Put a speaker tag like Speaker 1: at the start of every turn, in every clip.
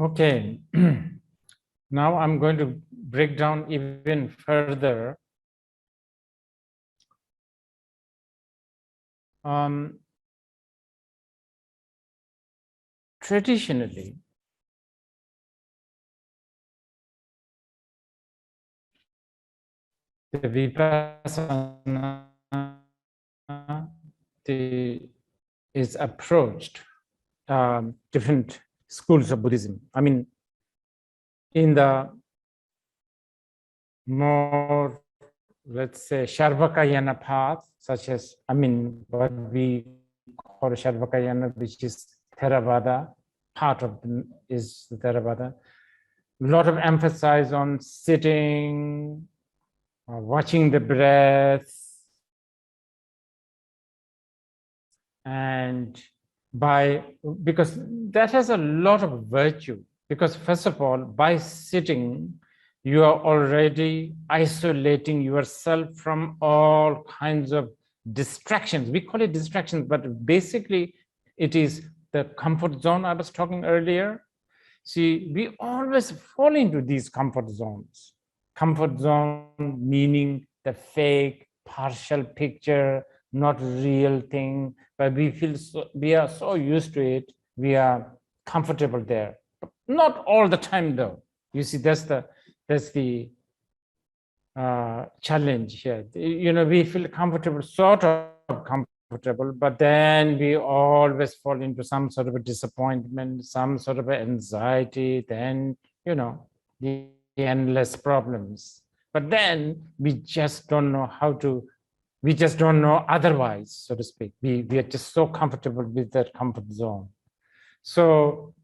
Speaker 1: Okay, now I'm going to break down even further. Traditionally, the Vipassana is approached different schools of Buddhism. I mean, in the more, let's say, Sharvakayana path, such as, what we call Sharvakayana, which is Theravada, part of is Theravada. A lot of emphasis on sitting, watching the breath, and because that has a lot of virtue. Because first of all, by sitting, you are already isolating yourself from all kinds of distractions. We call it distractions, but basically it is the comfort zone I was talking earlier. See, we always fall into these comfort zones. Comfort zone meaning the fake, partial picture, not real thing, but we are so used to it, we are comfortable there. But not all the time though. You see, that's the challenge here. We feel comfortable, sort of comfortable, but then we always fall into some sort of a disappointment, some sort of anxiety, then, the endless problems. But then we just don't know we just don't know otherwise, so to speak. We are just so comfortable with that comfort zone. So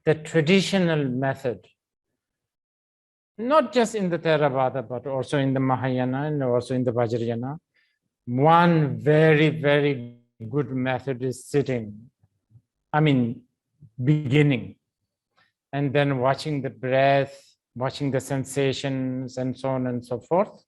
Speaker 1: the traditional method, not just in the Theravada, but also in the Mahayana and also in the Vajrayana, one very, very good method is sitting. Beginning, and then watching the breath, watching the sensations, and so on and so forth.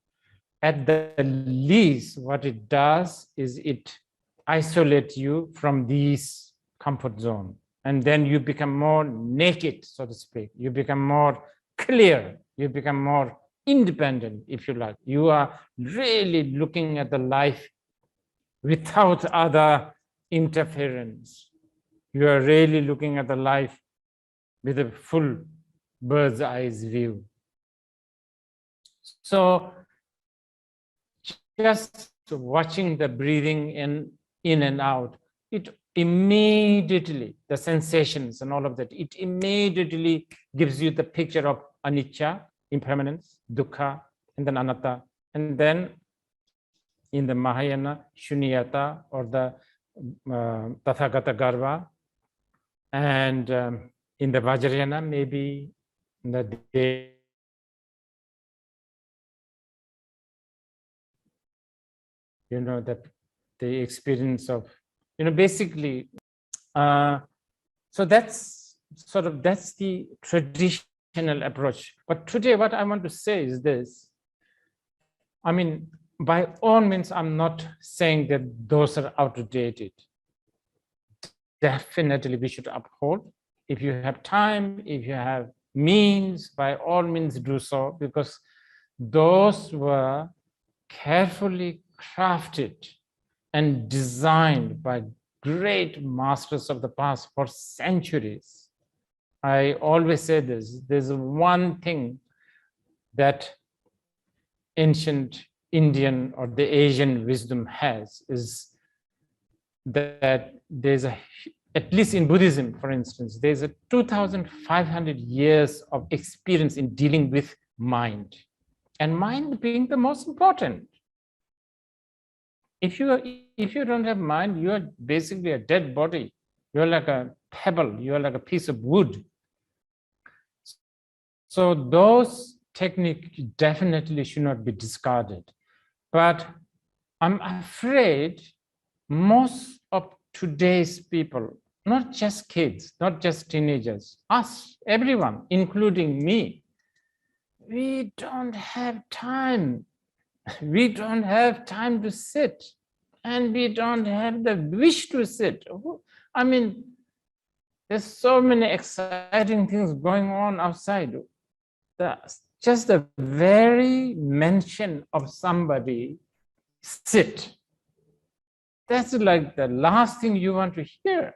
Speaker 1: At the least, what it does is it isolates you from these comfort zone. And then you become more naked, so to speak. You become more clear. You become more independent, if you like. You are really looking at the life without other interference. You are really looking at the life with a full bird's eye view. So just watching the breathing in and out, it immediately, the sensations and all of that, it immediately gives you the picture of anicca, impermanence, dukkha, and then anatta. And then in the Mahayana, shunyata, or the tathagata garva, and in the Vajrayana, maybe the that the experience of, basically, so that's the traditional approach. But today, what I want to say is this. By all means, I'm not saying that those are outdated. Definitely, we should uphold. If you have time, if you have means, by all means do so, because those were carefully crafted and designed by great masters of the past for centuries. I always say this, there's one thing that ancient Indian or the Asian wisdom has, is that there's at least in Buddhism, for instance, there's a 2,500 years of experience in dealing with mind, and mind being the most important. If you don't have mind, you are basically a dead body. You're like a pebble, you're like a piece of wood. So those techniques definitely should not be discarded. But I'm afraid most of today's people, not just kids, not just teenagers, us, everyone, including me, we don't have time. We don't have time to sit, and we don't have the wish to sit. There's so many exciting things going on outside. Just the very mention of somebody sit, that's like the last thing you want to hear.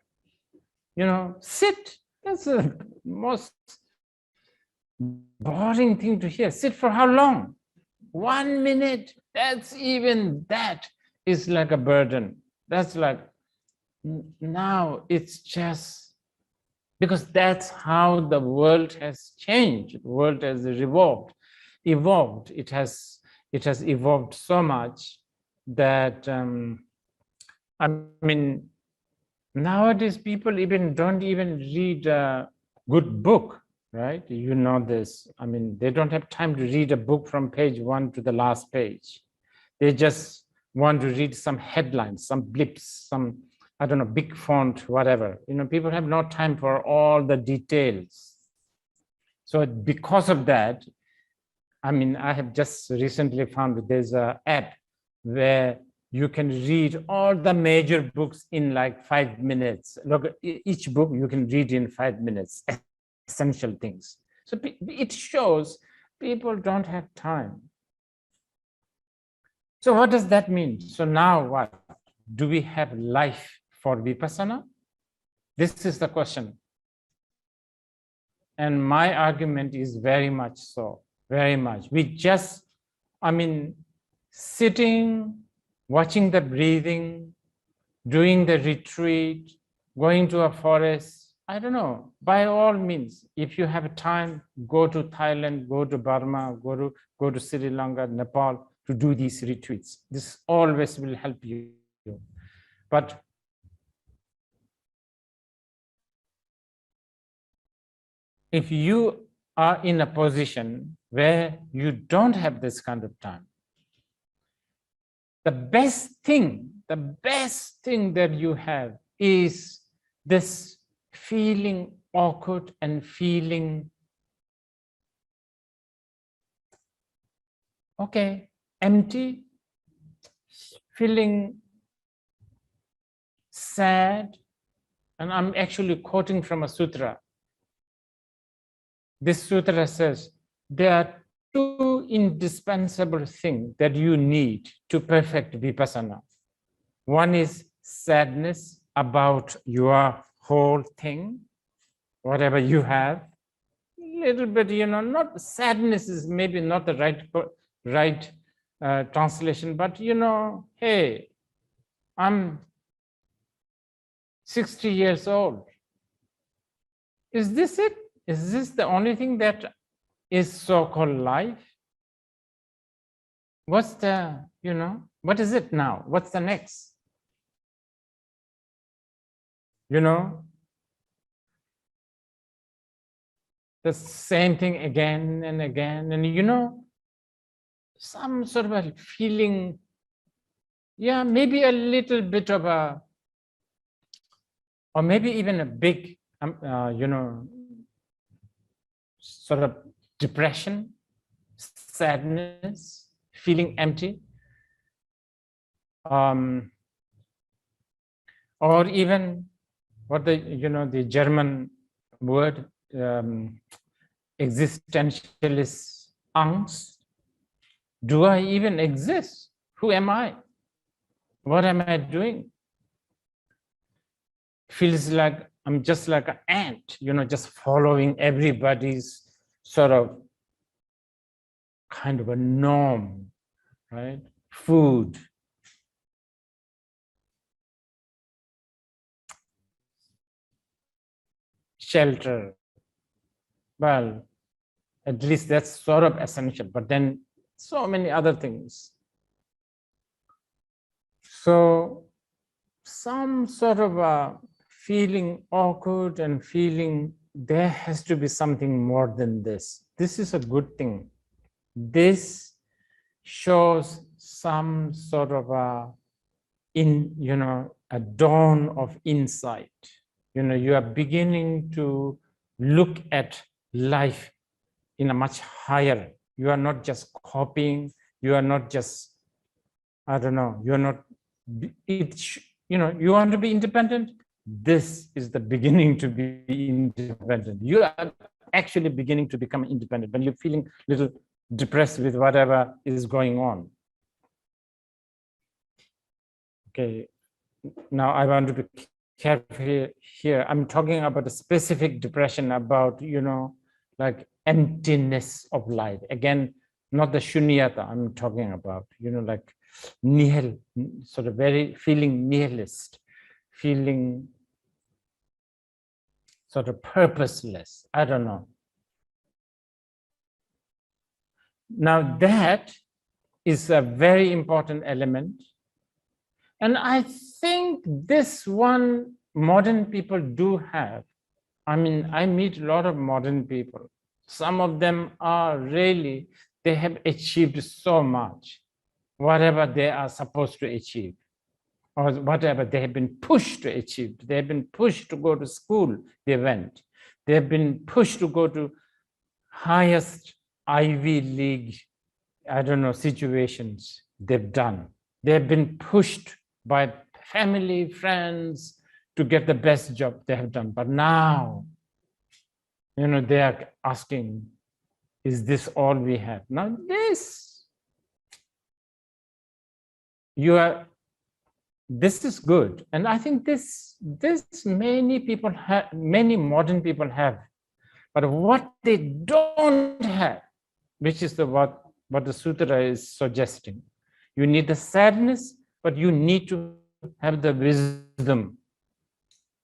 Speaker 1: Sit, that's the most boring thing to hear. Sit for how long? 1 minute. That is like a burden. That's like, now it's just, because that's how the world has changed. The world has evolved. It has evolved so much that I mean, nowadays people don't even read a good book, right? You know this. I mean, they don't have time to read a book from page 1 to the last page. They just want to read some headlines, some blips, some, I don't know, big font, whatever. People have no time for all the details. So because of that, I mean, I have just recently found there's an app where you can read all the major books in like 5 minutes. Look, each book you can read in 5 minutes, essential things. So it shows people don't have time. So what does that mean? So now what? Do we have life for Vipassana? This is the question. And my argument is very much so, very much. We just, I mean, sitting, watching the breathing, doing the retreat, going to a forest, I don't know, by all means, if you have time, go to Thailand, go to Burma, go to Sri Lanka, Nepal to do these retreats. This always will help you. But if you are in a position where you don't have this kind of time, the best thing that you have is this feeling awkward and feeling, okay, empty, feeling sad. And I'm actually quoting from a sutra. This sutra says, there are 2 indispensable things that you need to perfect Vipassana. One is sadness about your whole thing, whatever you have. Little bit, not sadness is maybe not the right translation, but hey, I'm 60 years old. Is this it? Is this the only thing that is so-called life? What's the, what is it now? What's the next? The same thing again and again. And some sort of a feeling, yeah, maybe a little bit of a, or maybe even a big, sort of depression, sadness, feeling empty, or even what the German word existentialist angst. Do I even exist? Who am I? What am I doing? Feels like I'm just like an ant, just following everybody's sort of kind of a norm, right? Food, shelter. Well, at least that's sort of essential, but then so many other things. So some sort of a feeling awkward and feeling there has to be something more than this. This is a good thing. This shows some sort of a a dawn of insight. You are beginning to look at life in a much higher. You are not just copying. You are not just, I don't know. You are not. You want to be independent. this is the beginning to be independent. You are actually beginning to become independent when you're feeling a little depressed with whatever is going on. Okay, now I want to be careful here. I'm talking about a specific depression, about, like emptiness of life. Again, not the shunyata I'm talking about, like nihil, sort of very feeling nihilist, feeling sort of purposeless. I don't know. Now that is a very important element. And I think this one modern people do have. I mean, I meet a lot of modern people. Some of them are really, they have achieved so much, whatever they are supposed to achieve, or whatever they have been pushed to achieve. They have been pushed to go to school, they went. They have been pushed to go to highest Ivy League, I don't know, situations they've done. They have been pushed by family, friends to get the best job they have done. But now, they are asking, is this all we have? Now this, this is good. And I think this many people have, many modern people have. But what they don't have, which is what the sutra is suggesting, you need the sadness, but you need to have the wisdom.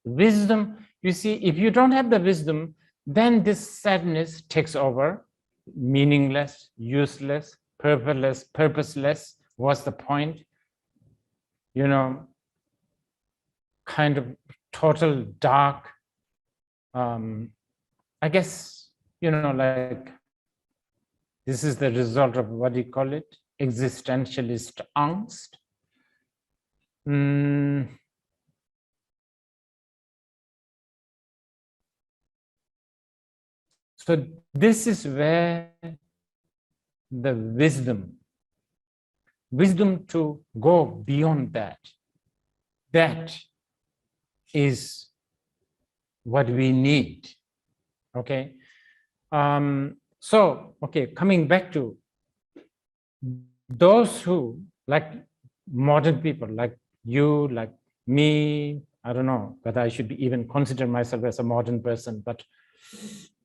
Speaker 1: Wisdom, you see, if you don't have the wisdom, then this sadness takes over, meaningless, useless, purposeless. What's the point? Kind of total dark. I guess, like, this is the result of, what do you call it? Existentialist angst. So this is where the wisdom to go beyond that is what we need. Okay. So, okay, coming back to those who, like modern people, like you, like me, I don't know whether I should even consider myself as a modern person, but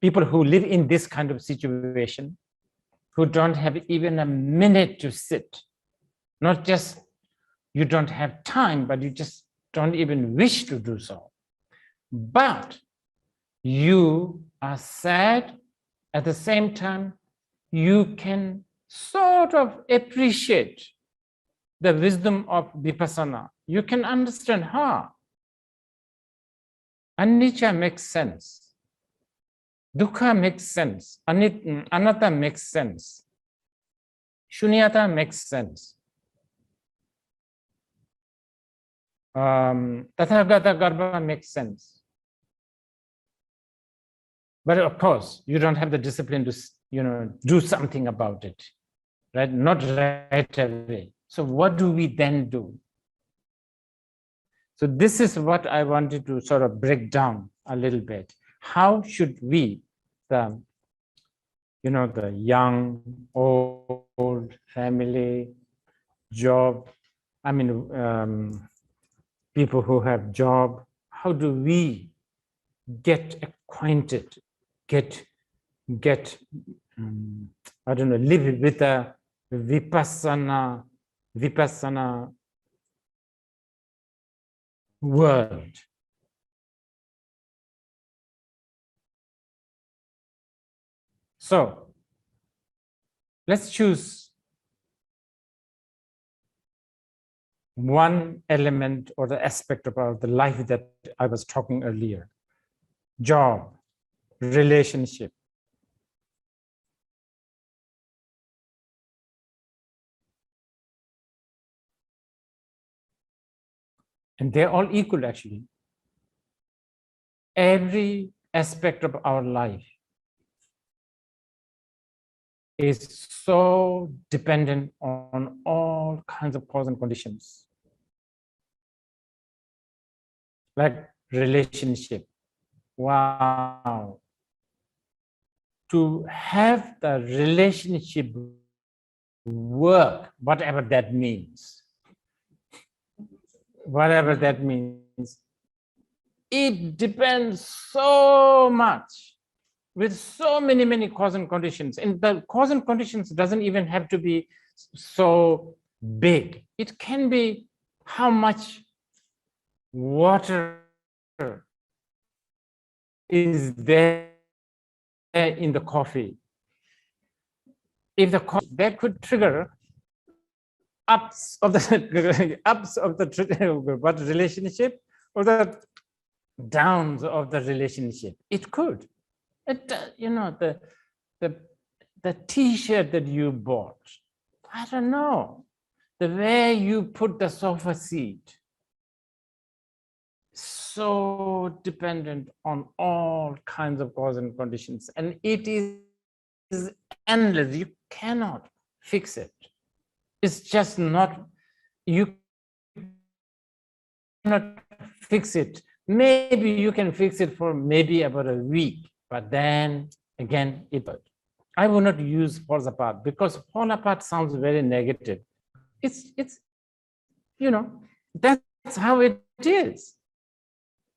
Speaker 1: people who live in this kind of situation, who don't have even a minute to sit, not just you don't have time, but you just don't even wish to do so. But you are sad, at the same time, you can sort of appreciate the wisdom of Vipassana. You can understand, anicca makes sense. Dukkha makes sense. Anatta makes sense. Shunyata makes sense. Tathagata Garbha makes sense. But of course, you don't have the discipline to, do something about it, right? Not right away. So what do we then do? So this is what I wanted to sort of break down a little bit. How should we, the young, old, family, job, people who have job, how do we get acquainted, I don't know, live with a Vipassana world? So let's choose one element or the aspect about the life that I was talking earlier. Job, relationship. And they're all equal, actually. Every aspect of our life is so dependent on all kinds of cause and conditions. Like relationship. Wow. To have the relationship work, whatever that means, it depends so much with so many cause and conditions. And the cause and conditions doesn't even have to be so big. It can be how much water is there in the coffee. If the coffee, that could trigger ups of the ups of the what relationship, or the downs of the relationship. It could. It, you know, the T-shirt that you bought, I don't know, the way you put the sofa seat, so dependent on all kinds of cause and conditions, and it is endless. You cannot fix it. It's just not, you cannot fix it. Maybe you can fix it for maybe about a week, but then again, I will not use falls apart, because fall apart sounds very negative. It's you know, that's how it is,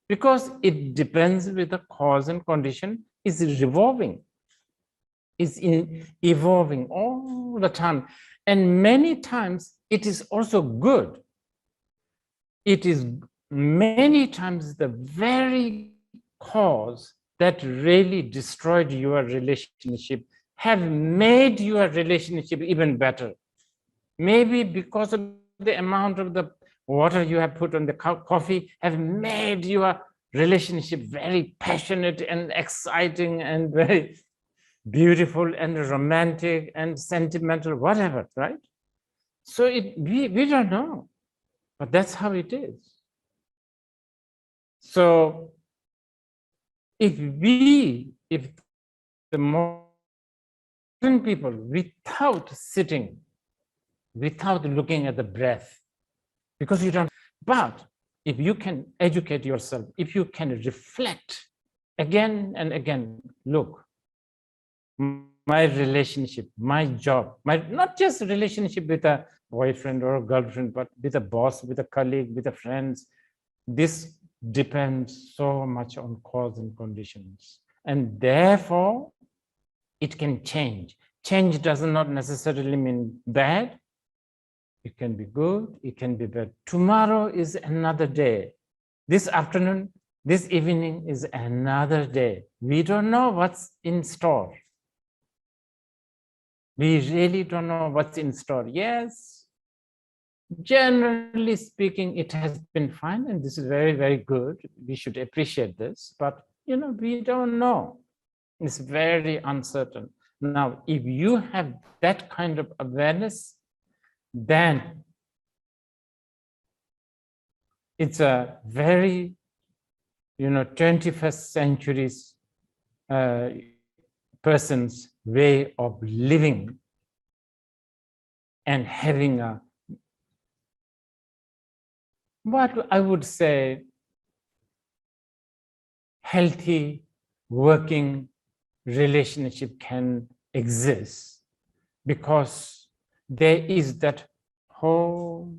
Speaker 1: because it depends with the cause and condition. Is revolving, is evolving all the time, and many times it is also good. It is many times the very cause that really destroyed your relationship have made your relationship even better. Maybe because of the amount of the water you have put on the coffee have made your relationship very passionate and exciting and very beautiful and romantic and sentimental, whatever, right? So we don't know, but that's how it is. So if the modern people, without sitting, without looking at the breath, because you don't, but if you can educate yourself, if you can reflect again and again, look, my relationship, my job, my not just relationship with a boyfriend or a girlfriend, but with a boss, with a colleague, with a friends, this depends so much on cause and conditions, and therefore it can change. Change does not necessarily mean bad. It can be good, it can be bad. Tomorrow is another day. This afternoon, this evening is another day. We don't know what's in store. We really don't know what's in store. Yes, generally speaking, it has been fine, and this is very good. We should appreciate this, but you know, we don't know. It's very uncertain. Now, if you have that kind of awareness, then it's a very, 21st century's person's way of living and having a, what I would say, healthy working relationship can exist, because there is that whole,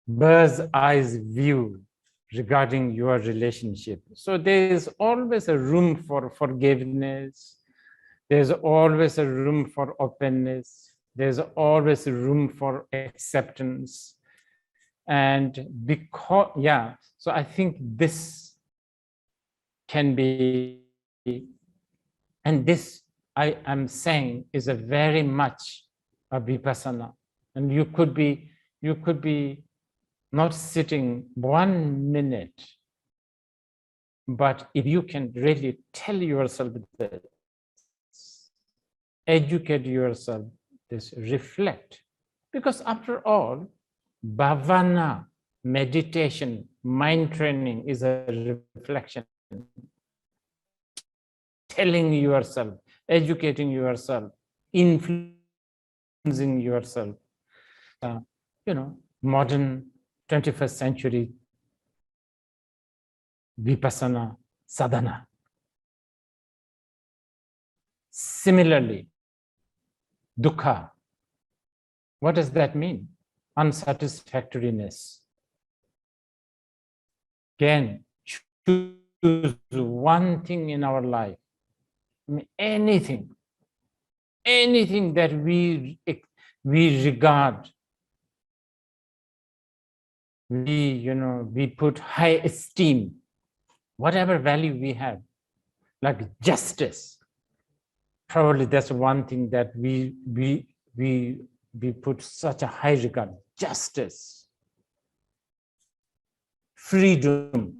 Speaker 1: bird's eye view regarding your relationship. So there is always a room for forgiveness. There's always a room for openness. There's always a room for acceptance. And because, so I think this can be, and this I am saying is a very much a Vipassana. And you could be not sitting 1 minute, but if you can really tell yourself this, educate yourself, this, reflect, because after all, bhavana, meditation, mind training is a reflection. Telling yourself, educating yourself, influencing yourself. Modern 21st century Vipassana Sadhana. Similarly, dukkha, what does that mean? Unsatisfactoriness. Again, choose one thing in our life. I mean, anything that we regard, we put high esteem, whatever value we have, like justice. Probably that's one thing that we put such a high regard. Justice, freedom,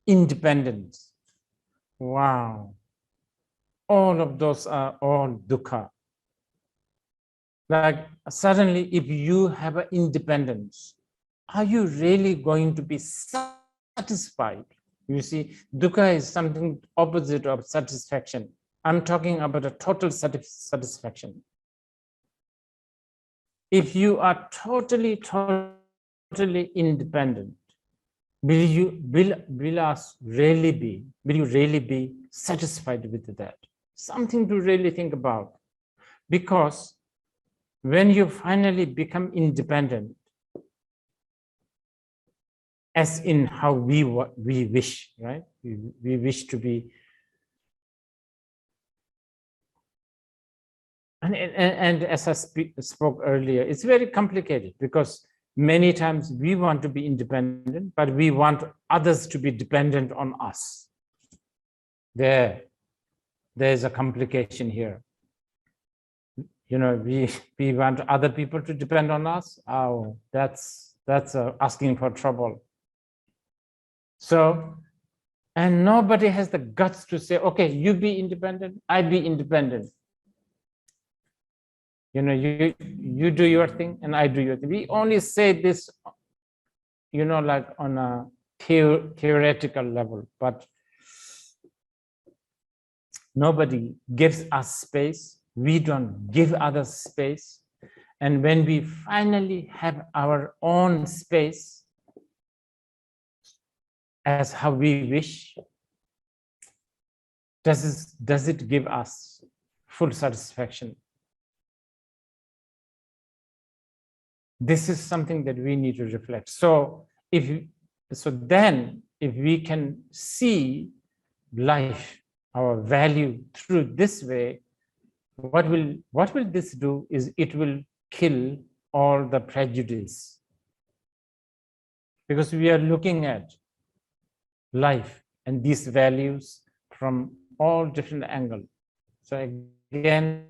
Speaker 1: independence. Wow. All of those are all dukkha. Like suddenly, if you have an independence, are you really going to be satisfied? You see, dukkha is something opposite of satisfaction. I'm talking about a total satisfaction. If you are totally independent, will you really be satisfied with that? Something to really think about. Because when you finally become independent, as in how we wish, right? We wish to be. And as I spoke earlier, it's very complicated because many times we want to be independent, but we want others to be dependent on us. There's a complication here. We want other people to depend on us. Oh, that's asking for trouble. So, and nobody has the guts to say, okay, you be independent, I be independent. You do your thing and I do your thing. We only say this, like on a theoretical level, but nobody gives us space. We don't give others space. And when we finally have our own space, as how we wish, does it give us full satisfaction? This is something that we need to reflect. So then if we can see life, our value through this way, what will this do is it will kill all the prejudice. Because we are looking at life and these values from all different angles. So again,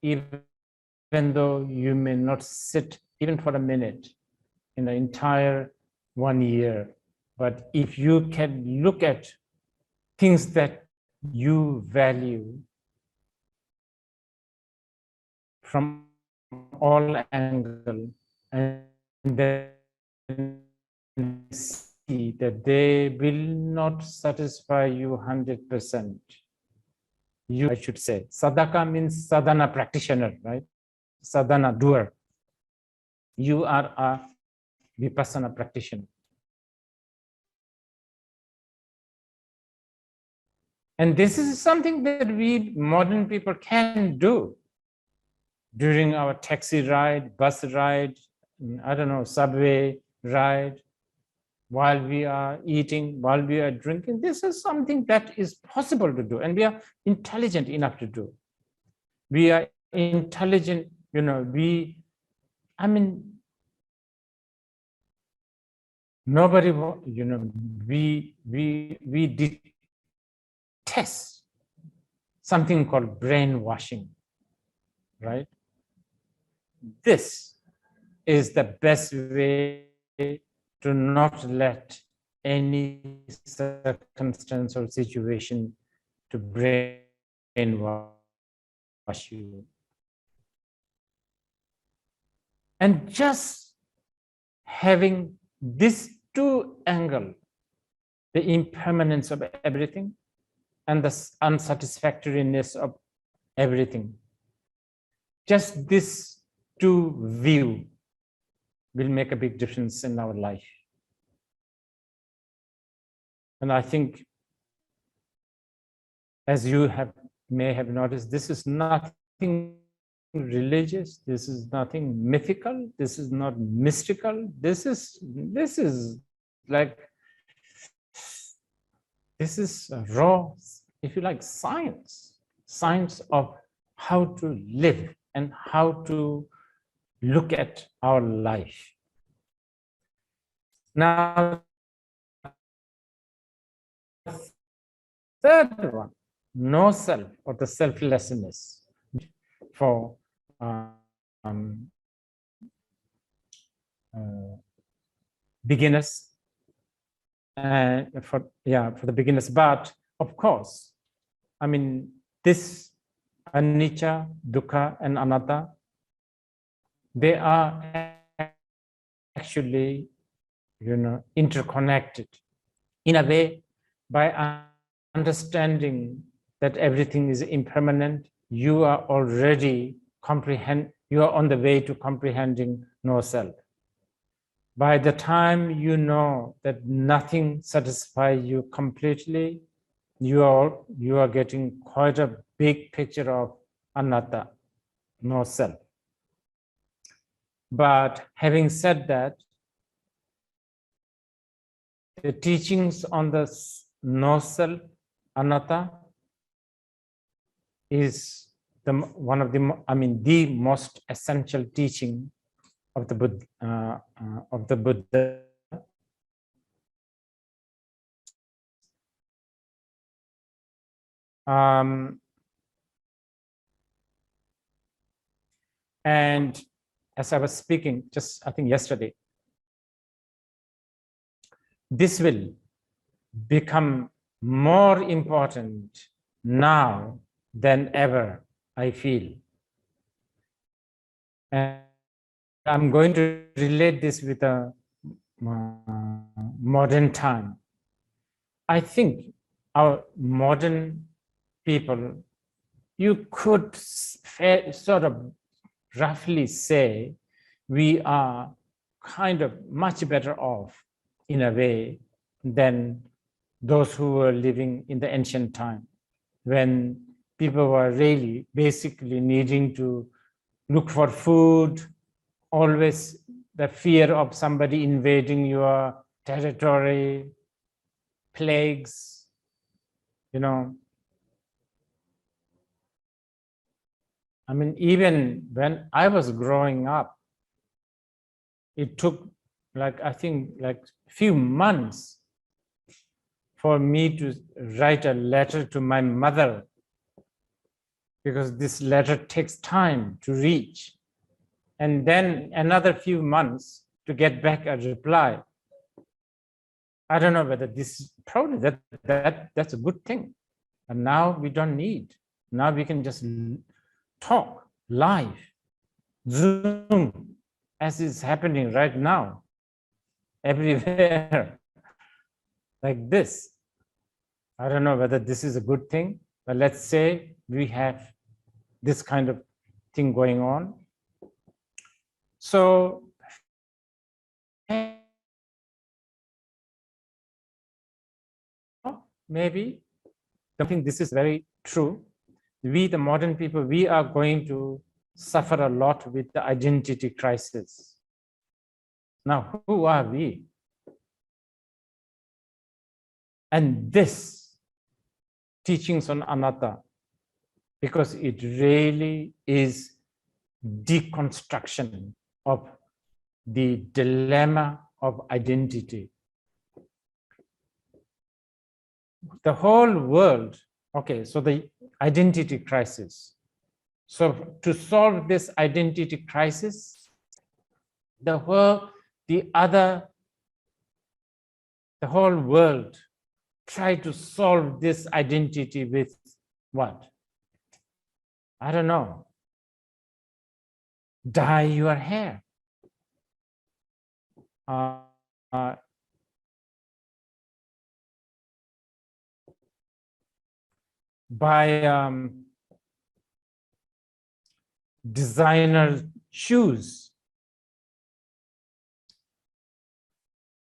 Speaker 1: even though you may not sit even for a minute in the entire 1 year, but if you can look at things that you value from all angles, and then see that they will not satisfy you 100%. I should say, sadhaka means sadhana practitioner, right? Sadhana doer. You are a Vipassana practitioner. And this is something that we modern people can do during our taxi ride, bus ride, I don't know, subway ride, while we are eating, while we are drinking. This is something that is possible to do, and we are intelligent enough to do. We are intelligent, nobody, we detest something called brainwashing, right? This is the best way to not let any circumstance or situation to brainwash you. And just having this two angle, the impermanence of everything and the unsatisfactoriness of everything, just this two view will make a big difference in our life. And I think, as you may have noticed, this is nothing religious, this is nothing mythical, this is not mystical, this is like, this is raw, if you like, science of how to live and how to look at our life. Now, third one, no self, or the selflessness for beginners, for the beginners. But of course, I mean, this anicca, dukkha, and anatta, they are actually, interconnected in a way. By understanding that everything is impermanent, you are already you are on the way to comprehending no self. By the time you know that nothing satisfies you completely, you are getting quite a big picture of anatta, no self. But having said that, the teachings on the no self, anatta, is the most essential teaching of the Buddha. And as I was speaking, just I think yesterday, this will become more important now than ever, I feel. And I'm going to relate this with a modern time. I think our modern people, you could sort of roughly say, we are kind of much better off in a way than those who were living in the ancient time, when people were really basically needing to look for food, always the fear of somebody invading your territory, plagues, I mean, even when I was growing up, it took I think a few months for me to write a letter to my mother, because this letter takes time to reach, and then another few months to get back a reply. I don't know whether this, probably that's a good thing. And now we don't need. Now we can just talk live, Zoom, as is happening right now, everywhere, like this. I don't know whether this is a good thing, but let's say we have this kind of thing going on. So maybe, I think this is very true. We, the modern people, we are going to suffer a lot with the identity crisis. Now, who are we? And this teachings on anatta, because it really is deconstruction of the dilemma of identity. The whole world, okay, so the identity crisis. So to solve this identity crisis, the whole world try to solve this identity with what? I don't know. Dye your hair. Buy designer shoes.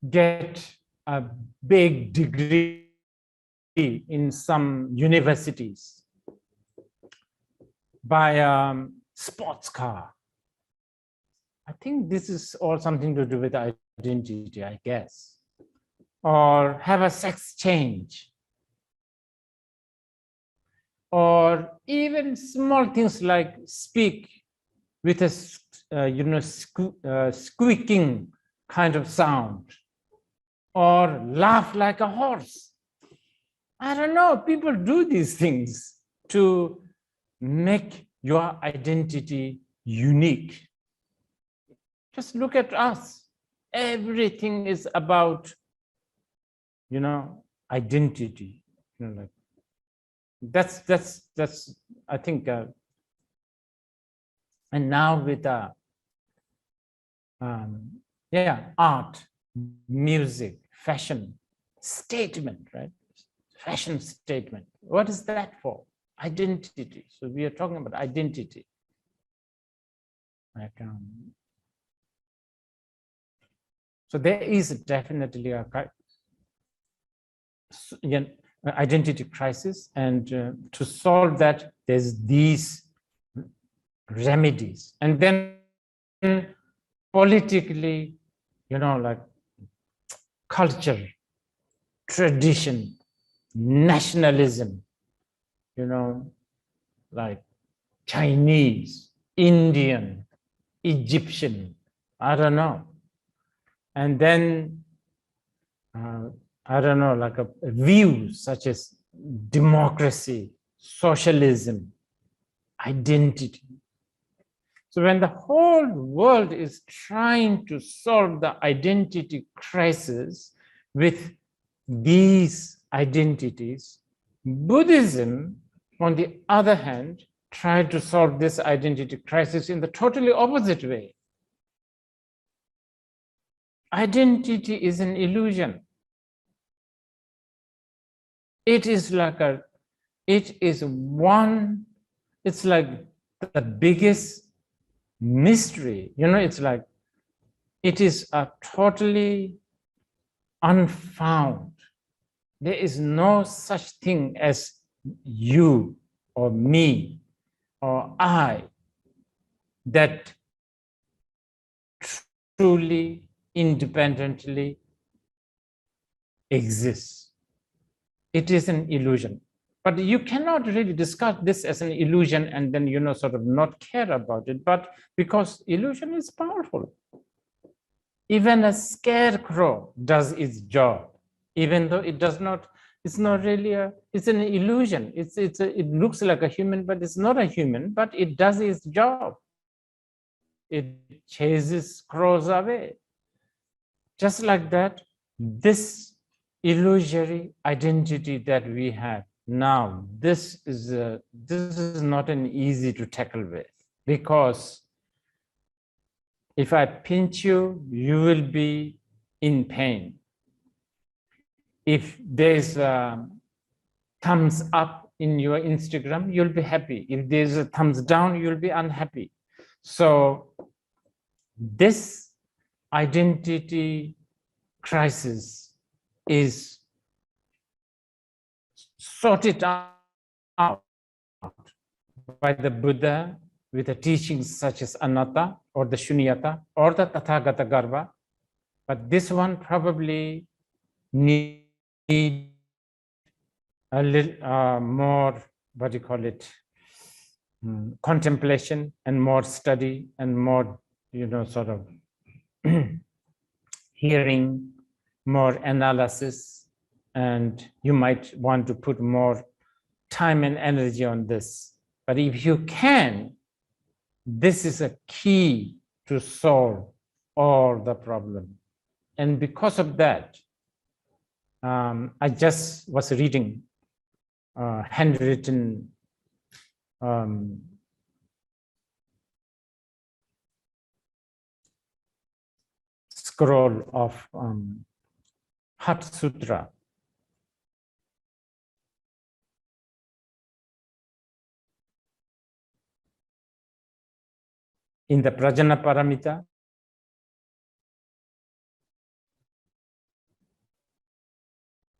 Speaker 1: get a big degree in some universities, buy a sports car. I think this is all something to do with identity, I guess. Or have a sex change. Or even small things like speak with a squeaking kind of sound, or laugh like a horse. I don't know, people do these things to make your identity unique. Just look at us. Everything is about, identity. Like that's I think, and now with art, music, fashion, statement, right? Fashion statement. What is that for? Identity. So we are talking about identity. Like, so there is definitely a identity crisis, and to solve that, there's these remedies. And then politically, like culture, tradition, nationalism, like Chinese, Indian, Egyptian, I don't know. And then, I don't know, like a views such as democracy, socialism, identity. So when the whole world is trying to solve the identity crisis with these identities, Buddhism, on the other hand, tried to solve this identity crisis in the totally opposite way. Identity is an illusion. It is like it's like the biggest mystery. It's like, it is a totally unfound. There is no such thing as you or me or I that truly independently exists. It is an illusion. But you cannot really discard this as an illusion and then, sort of not care about it. But because illusion is powerful. Even a scarecrow does its job, even though it does not, it's not really it's an illusion. It looks like a human, but it's not a human, but it does its job. It chases crows away. Just like that, this illusory identity that we have now, this is not an easy to tackle with, because if I pinch you, you will be in pain. If there's a thumbs up in your Instagram, you'll be happy. If there's a thumbs down, you'll be unhappy. So this identity crisis is sorted out by the Buddha with the teachings such as anatta or the shunyata or the tathagata garva. But this one probably needs a little more, what do you call it, contemplation and more study and more, sort of hearing, more analysis, and you might want to put more time and energy on this. But if you can, this is a key to solve all the problem. And because of that, I just was reading handwritten scroll of Heart Sutra. In the Prajna Paramita,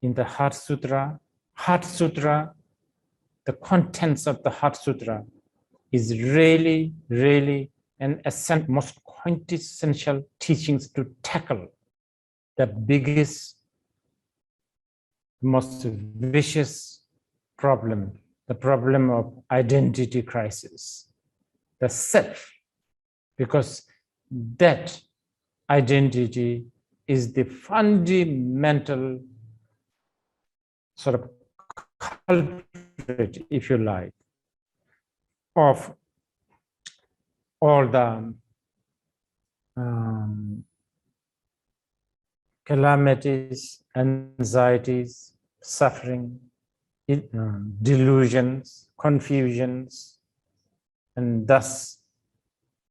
Speaker 1: in the Heart Sutra. Heart Sutra, the contents of the Heart Sutra is really, really an essential, most quintessential teachings to tackle the biggest, most vicious problem, the problem of identity crisis, the self, because that identity is the fundamental sort of culprit, if you like, of all the calamities, anxieties, suffering, delusions, confusions, and thus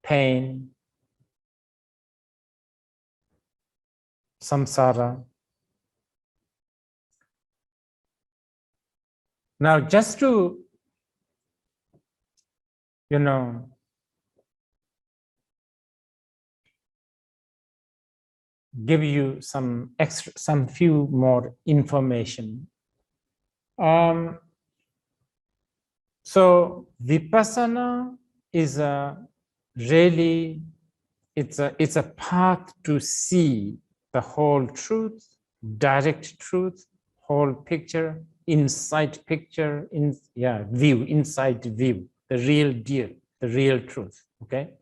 Speaker 1: pain, samsara. Now, just to, give you some few more information. So Vipassana is it's a path to see the whole truth, direct truth, whole picture, inside picture, inside view, the real deal, the real truth. Okay,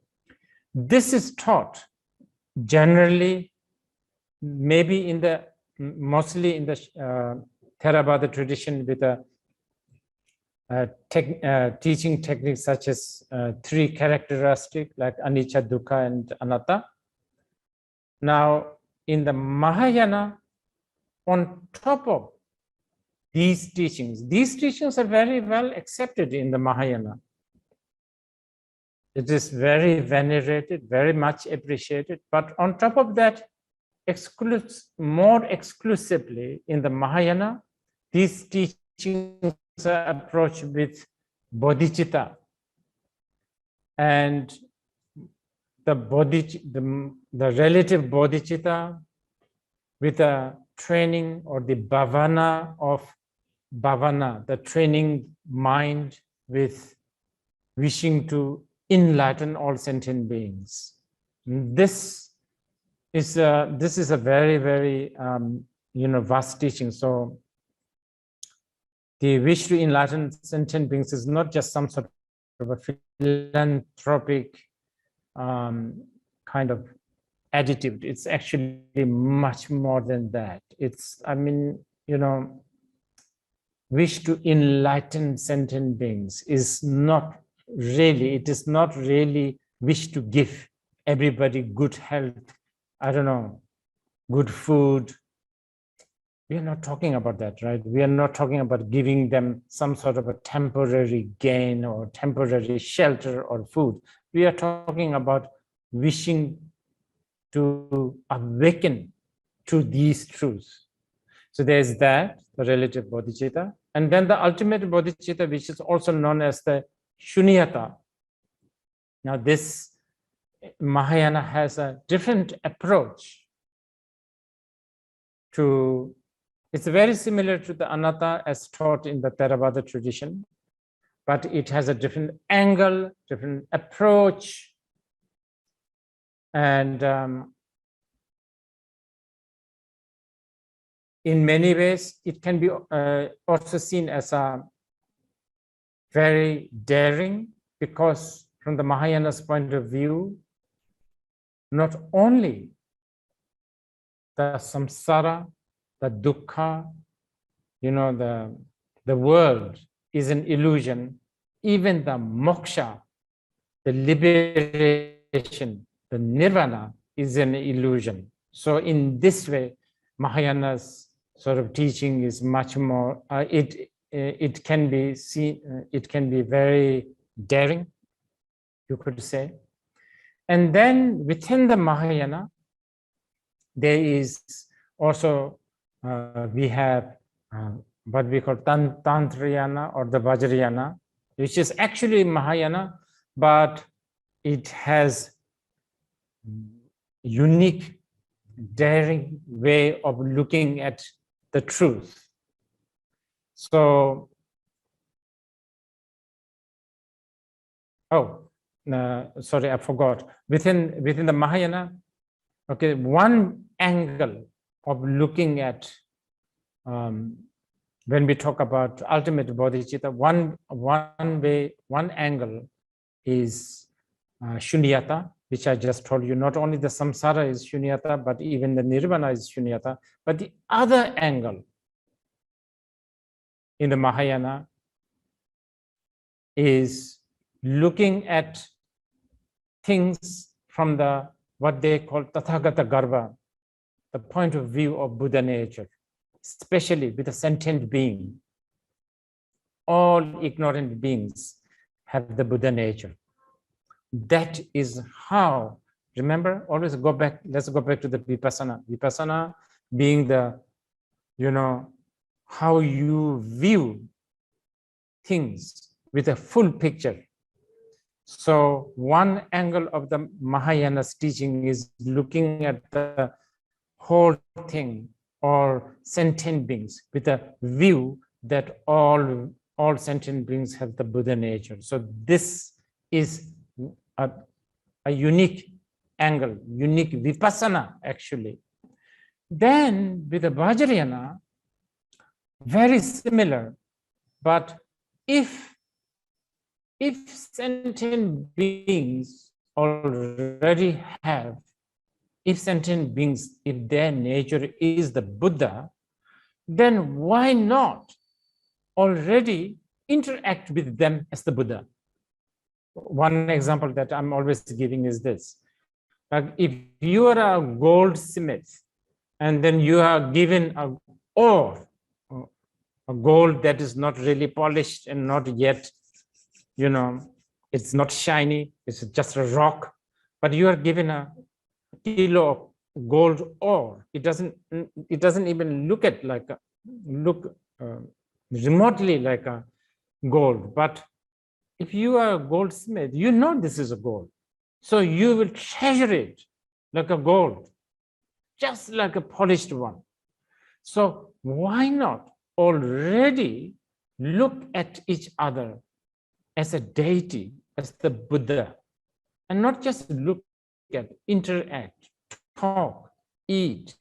Speaker 1: this is taught generally, maybe mostly in the Theravada tradition, with a teaching techniques such as three characteristics like anicca, dukkha, and anatta. Now, in the Mahayana, on top of these teachings are very well accepted in the Mahayana. It is very venerated, very much appreciated. But on top of that, more exclusively in the Mahayana, these teachings are approached with bodhicitta, and the relative bodhicitta with a training, or the bhavana, the training mind with wishing to enlighten all sentient beings. This is a very, very vast teaching. So the wish to enlighten sentient beings is not just some sort of a philanthropic kind of attitude. It's actually much more than that. It's, wish to enlighten sentient beings is not really wish to give everybody good health, good food. We are not talking about that, right? We are not talking about giving them some sort of a temporary gain or temporary shelter or food. We are talking about wishing to awaken to these truths. So there's that, the relative bodhicitta. And then the ultimate bodhicitta, which is also known as the shunyata. Now this Mahayana has a different approach to, it's very similar to the anatta as taught in the Theravada tradition, but it has a different angle, different approach. And in many ways, it can be also seen as a very daring, because from the Mahayana's point of view, not only the samsara, the dukkha, the world is an illusion, even the moksha, the liberation, the nirvana is an illusion. So in this way, Mahayana's sort of teaching is much more, it can be seen, it can be very daring, you could say. And then within the Mahayana, there is also, we have what we call Tantrayana or the Vajrayana, which is actually Mahayana, but it has unique, daring way of looking at the truth. So, sorry, I forgot. Within the Mahayana, okay, one angle of looking at when we talk about ultimate bodhicitta, one angle is shunyata, which I just told you. Not only the samsara is shunyata, but even the nirvana is shunyata. But the other angle in the Mahayana is looking at things from the what they call tathagata garva, the point of view of Buddha nature, especially with a sentient being. All ignorant beings have the Buddha nature. That is how, remember, always go back, let's go back to the Vipassana. Vipassana being the, how you view things with a full picture. So one angle of the Mahayana's teaching is looking at the whole thing or sentient beings with a view that all sentient beings have the Buddha nature. So this is a unique angle, unique Vipassana actually. Then with the Vajrayana, very similar, but if sentient beings already have, if sentient beings, if their nature is the Buddha, then why not already interact with them as the Buddha? One example that I'm always giving is this. Like if you are a goldsmith and then you are given a ore, a gold that is not really polished and not yet, it's not shiny, it's just a rock, but you are given a kilo of gold ore. It doesn't even look remotely like a gold. But if you are a goldsmith, you know this is a gold. So you will treasure it like a gold, just like a polished one. So why not already look at each other as a deity, as the Buddha, and not just look at, interact, talk, eat,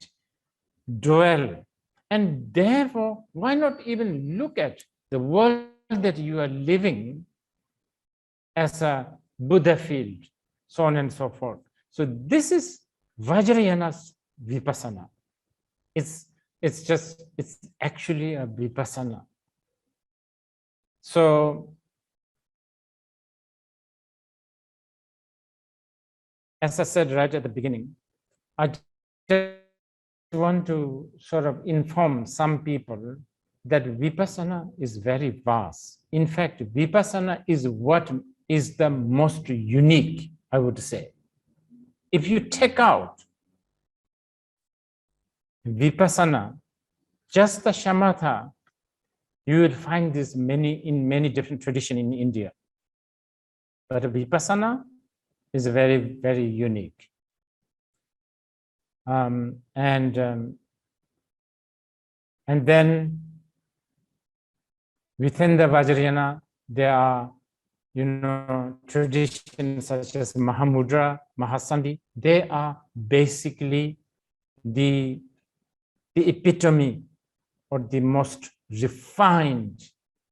Speaker 1: dwell. And therefore, why not even look at the world that you are living as a Buddha field, so on and so forth. So this is Vajrayana's Vipassana. It's actually a Vipassana. So as I said right at the beginning, I just want to sort of inform some people that Vipassana is very vast. In fact, Vipassana is what is the most unique, I would say. If you take out Vipassana, just the shamatha, you will find this in many different traditions in India. But Vipassana is very, very unique. And then within the Vajrayana, there are, traditions such as Mahamudra, Mahasandhi. They are basically the epitome or the most refined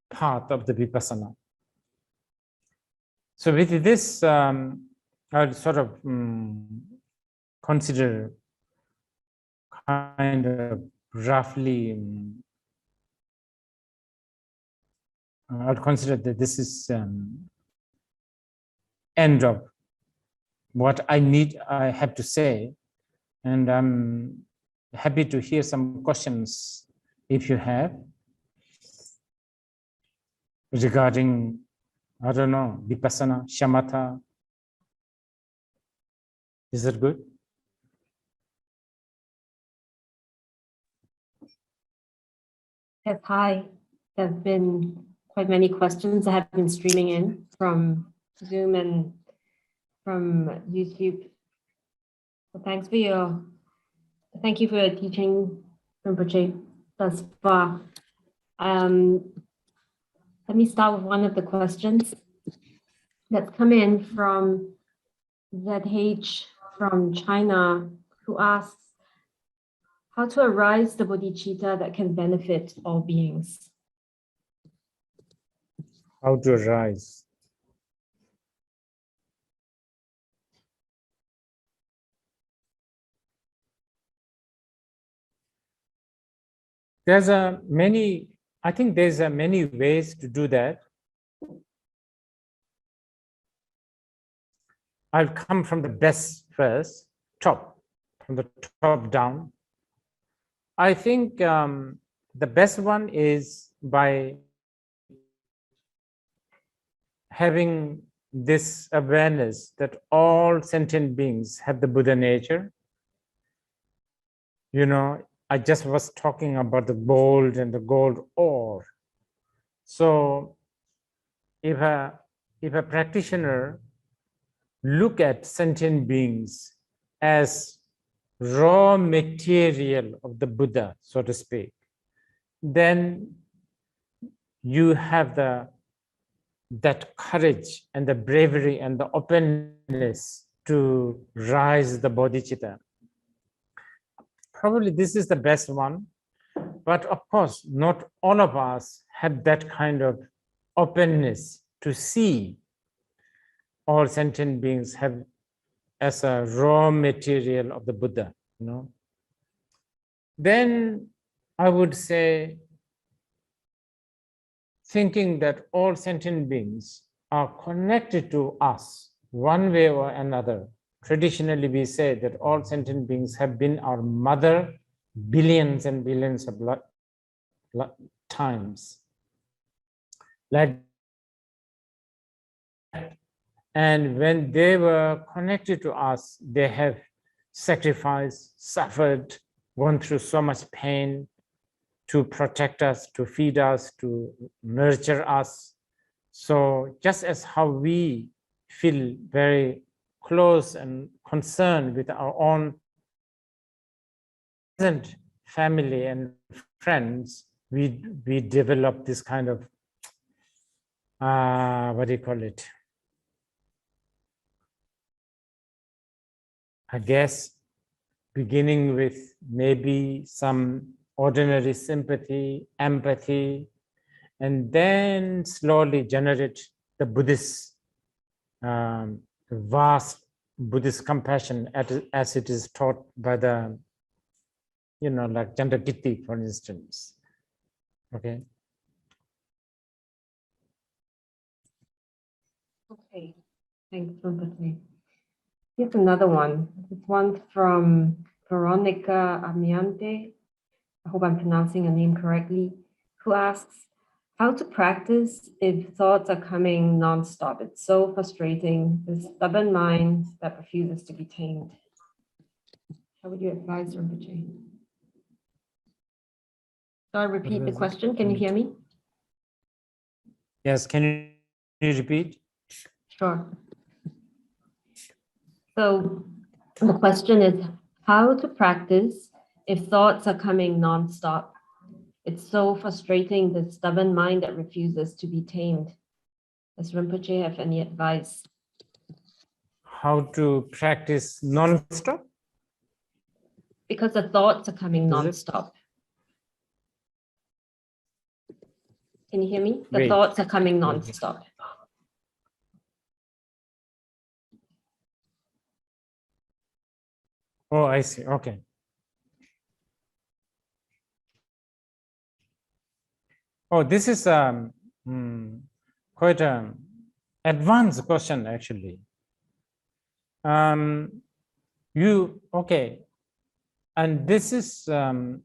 Speaker 1: path of the Vipassana. So with this, I'll sort of consider kind of roughly, I'll consider that this is end of what I have to say, and I'm happy to hear some questions if you have regarding, I don't know, Vipassana, shamatha. Is that good?
Speaker 2: Yes, hi. There have been quite many questions that have been streaming in from Zoom and from YouTube. So thank you for your teaching, Rinpoche. thus far. Let me start with one of the questions that's come in from ZH from China, who asks, how to arise the bodhicitta that can benefit all beings?
Speaker 1: How to arise? I think there's many ways to do that. I'll come from the best first, from the top down. I think the best one is by having this awareness that all sentient beings have the Buddha nature. You know, I just was talking about the gold and the gold ore. So if a practitioner look at sentient beings as raw material of the Buddha, so to speak, then you have that courage and the bravery and the openness to rise the bodhicitta. Probably this is the best one, but of course, not all of us have that kind of openness to see all sentient beings have as a raw material of the Buddha, you know. Then I would say, thinking that all sentient beings are connected to us one way or another. Traditionally, we say that all sentient beings have been our mother billions and billions of times. Like, and when they were connected to us, they have sacrificed, suffered, gone through so much pain to protect us, to feed us, to nurture us. So just as how we feel very close and concerned with our own present family and friends, we develop this kind of, what do you call it? I guess beginning with maybe some ordinary sympathy, empathy, and then slowly generate the Buddhist, vast Buddhist compassion as it is taught by the, you know, like Chandrakirti, for instance. Okay.
Speaker 2: Okay, thanks, Rinpoche. Here's another one. This one from Veronica Amiante. I hope I'm pronouncing her name correctly, who asks, how to practice if thoughts are coming nonstop? It's so frustrating, this stubborn mind that refuses to be tamed. How would you advise, Rinpoche? So I repeat the question. Can you hear me?
Speaker 1: Yes, can you repeat?
Speaker 2: Sure. So the question is how to practice if thoughts are coming nonstop. It's so frustrating, the stubborn mind that refuses to be tamed. Does Rinpoche have any advice?
Speaker 1: How to practice non-stop?
Speaker 2: Because the thoughts are coming nonstop. Can you hear me? The
Speaker 1: Wait.
Speaker 2: thoughts are coming nonstop.
Speaker 1: Oh, I see. Okay. Oh, this is quite an advanced question, actually. Okay, and this is a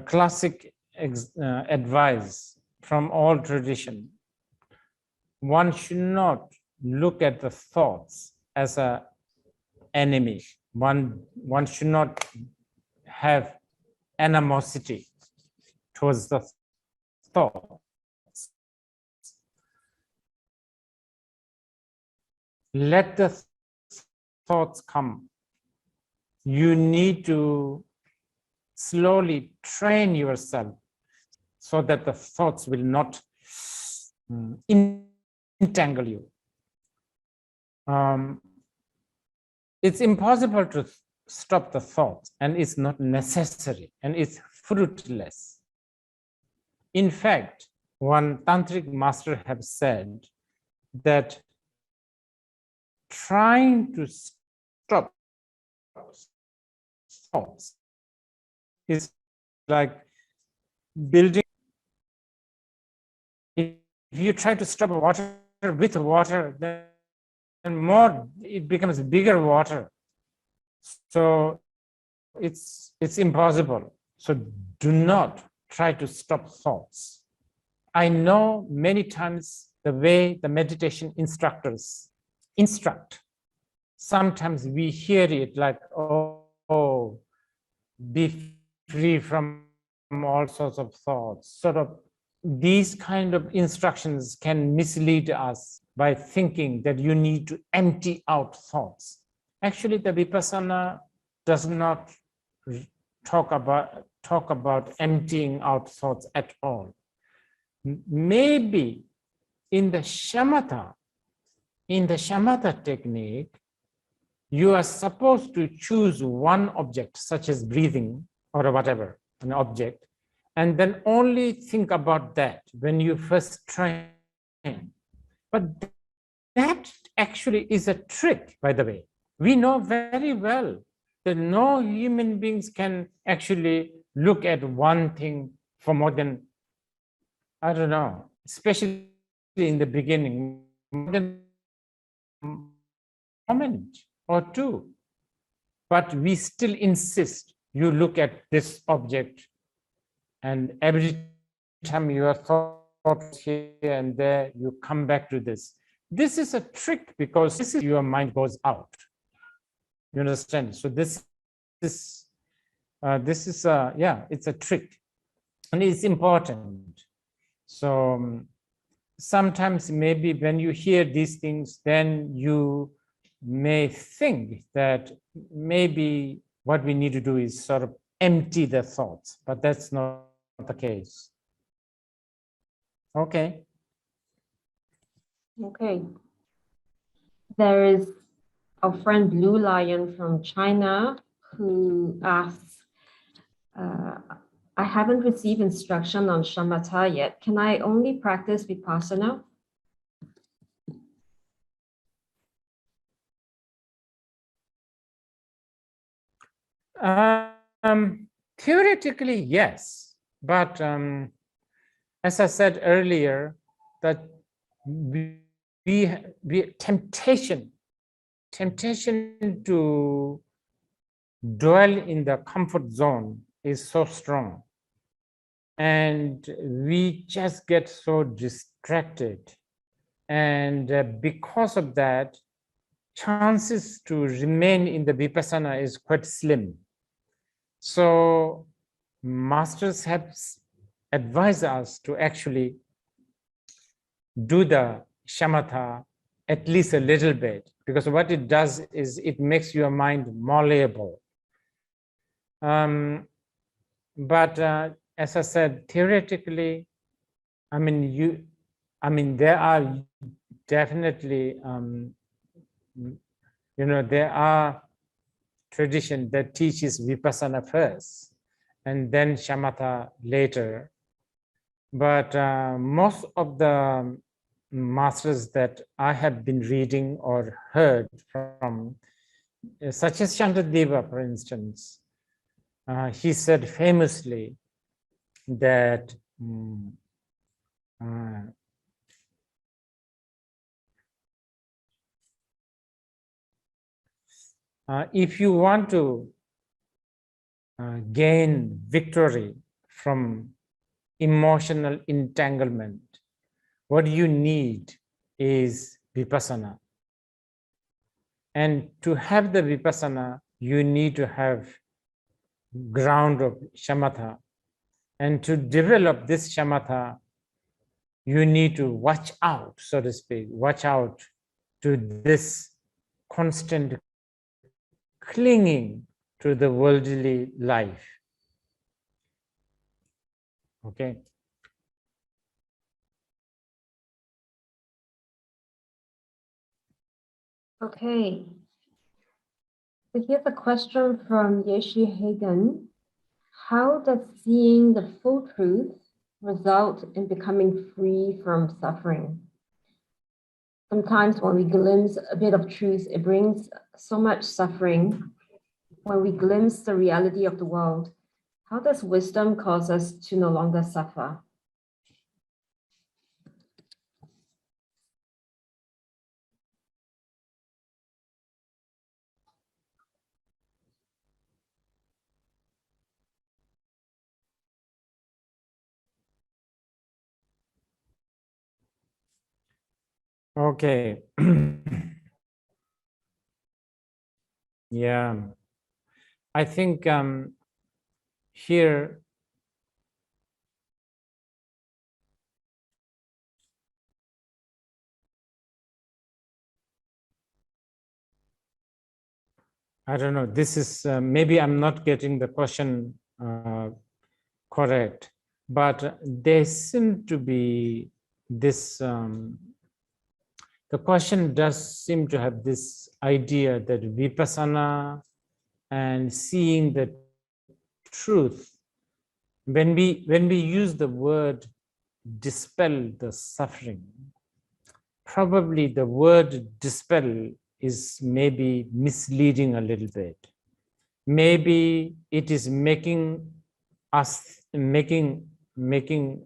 Speaker 1: classic advice from all tradition. One should not look at the thoughts as an enemy. One should not have animosity towards the thoughts. Let the thoughts come. You need to slowly train yourself so that the thoughts will not entangle you. It's impossible to stop the thoughts, and it's not necessary, and it's fruitless. In fact, one tantric master has said that trying to stop thoughts is like building. If you try to stop water with water, then more it becomes bigger water. So it's impossible. So do not try to stop thoughts. I know many times the way the meditation instructors instruct, sometimes we hear it like, oh, be free from all sorts of thoughts. Sort of these kind of instructions can mislead us by thinking that you need to empty out thoughts. Actually, the Vipassana does not talk about emptying out thoughts at all. Maybe in the shamatha technique, you are supposed to choose one object, such as breathing or whatever, an object, and then only think about that when you first train. But that actually is a trick, by the way. We know very well that no human beings can actually look at one thing for more than, I don't know, especially in the beginning, more than a moment or two. But we still insist you look at this object, and every time your thoughts here and there, you come back to this. This is a trick because this is your mind goes out. You understand? So this is it's a trick, and it's important. So sometimes maybe when you hear these things, then you may think that maybe what we need to do is sort of empty the thoughts, but that's not the case. Okay.
Speaker 2: Okay. There is our friend Blue Lion from China who asks, I haven't received instruction on shamatha yet. Can I only practice Vipassana?
Speaker 1: Theoretically, yes, but as I said earlier, that temptation to dwell in the comfort zone is so strong, and we just get so distracted, and because of that, chances to remain in the Vipassana is quite slim. So masters have advised us to actually do the shamatha at least a little bit, because what it does is it makes your mind malleable. But as I said, theoretically, there are definitely, there are tradition that teaches Vipassana first and then shamatha later. But most of the masters that I have been reading or heard from, such as Shantadeva, for instance, he said famously that if you want to gain victory from emotional entanglement, what you need is Vipassana. And to have the Vipassana, you need to have ground of shamatha. And to develop this shamatha, you need to watch out, so to speak, watch out to this constant clinging to the worldly life. Okay.
Speaker 2: Okay. So here's a question from Yeshi Hagen. How does seeing the full truth result in becoming free from suffering? Sometimes when we glimpse a bit of truth, it brings so much suffering. When we glimpse the reality of the world, how does wisdom cause us to no longer suffer?
Speaker 1: Okay. Yeah. I think here I don't know. This is maybe I'm not getting the question correct, but there seem to be this. The question does seem to have this idea that Vipassana and seeing the truth. When we use the word dispel the suffering, probably the word dispel is maybe misleading a little bit. Maybe it is making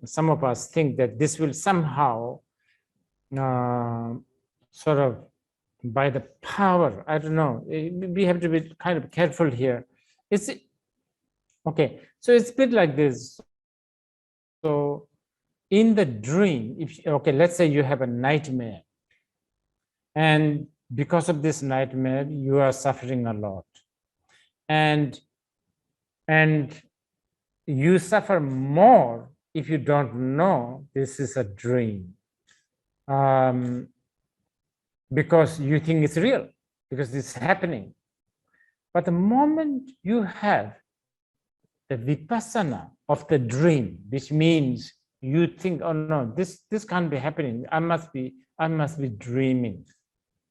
Speaker 1: some of us think that this will somehow sort of by the power, I don't know, we have to be kind of careful here. It's okay, so it's a bit like this. So in the dream, let's say you have a nightmare, and because of this nightmare you are suffering a lot, and you suffer more if you don't know this is a dream, because you think it's real, because it's happening. But the moment you have the vipassana of the dream, which means you think, oh no, this can't be happening. I must be dreaming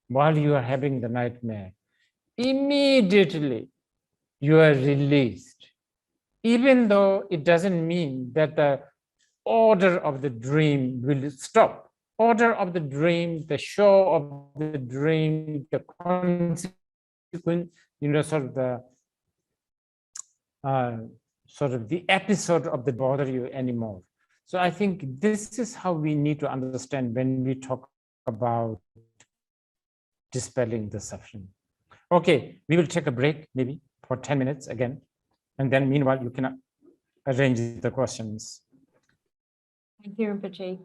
Speaker 1: while you are having the nightmare. Immediately you are released, even though it doesn't mean that the order of the dream will stop. Order of the dream, the show of the dream, the consequence, sort of the episode of the bother you anymore. So I think this is how we need to understand when we talk about dispelling the suffering. Okay, we will take a break maybe for 10 minutes again. And then meanwhile, you can arrange the questions.
Speaker 2: Thank you, Rinpoche.